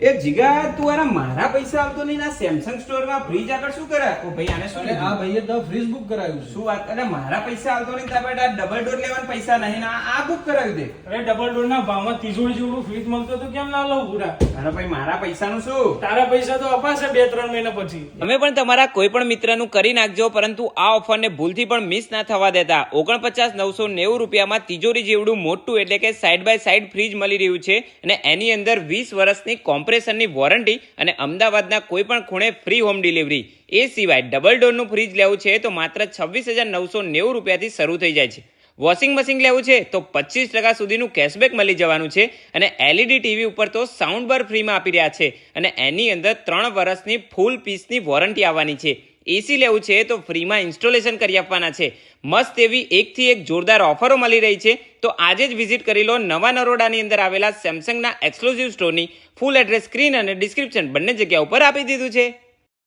એ જીગા તું આરા મારા પૈસા આવતો નહીં ના સેમસંગ સ્ટોર માં ફ્રીજ આગળ શું કરે? ઓ ભાઈ આને શું આ ભાઈએ તો ફ્રીજ બુક કરાવ્યું છે. શું વાત? અરે મારા પૈસા આવતો નહીં તારે આ ડબલ ડોર લેવાના પૈસા નહીં ના આ બુક કરાવ્યું તે. અરે ડબલ ડોર ના ભાવમાં તિજોરી જેવડું ફ્રીજ મળતો તો કેમ ના લઉં પૂરા? અરે ભાઈ મારા પૈસાનું શું? તારા પૈસા તો અપાશે 2-3 મહિના પછી. તમે પણ તમારા કોઈ પણ મિત્રનું કરી નાખજો, પરંતુ આ ઓફરને ભૂલથી પણ મિસ ના થવા દેતા. 49,990 રૂપિયામાં તિજોરી જેવડું મોટું એટલે કે સાઈડ બાય સાઈડ ફ્રીજ મળી રહ્યું છે અને એની અંદર 20 વર્ષની કોમ્પ્રેસરની વોરંટી અને અમદાવાદના કોઈ પણ ખૂણે ફ્રી હોમ ડિલિવરી. એ સિવાય ડબલ ડોરનું ફ્રીજ લેવું છે તો માત્ર 26,990 રૂપિયાથી શરૂ થઈ જાય છે. વોશિંગ મશીન લેવું છે તો 25% સુધીનું કેશબેક મળી જવાનું છે અને એલઈડી ટીવી ઉપર તો સાઉન્ડ બાર ફ્રીમાં આપી રહ્યા છે અને એની અંદર 3 વર્ષની ફૂલ પીસની વોરંટી આવવાની છે. એસી લેવું છે તો ફ્રીમાં ઇન્સ્ટોલેશન કરી આપવાના છે. મસ્ત એવી એકથી એક જોરદાર ઓફરો મળી રહી છે. તો આજે જ વિઝિટ કરી લો નવા નરોડાની અંદર આવેલા સેમસંગના એક્સક્લુઝિવ સ્ટોરની. ફૂલ એડ્રેસ સ્ક્રીન અને ડિસ્ક્રિપ્શન બંને જગ્યા ઉપર આપી દીધું છે.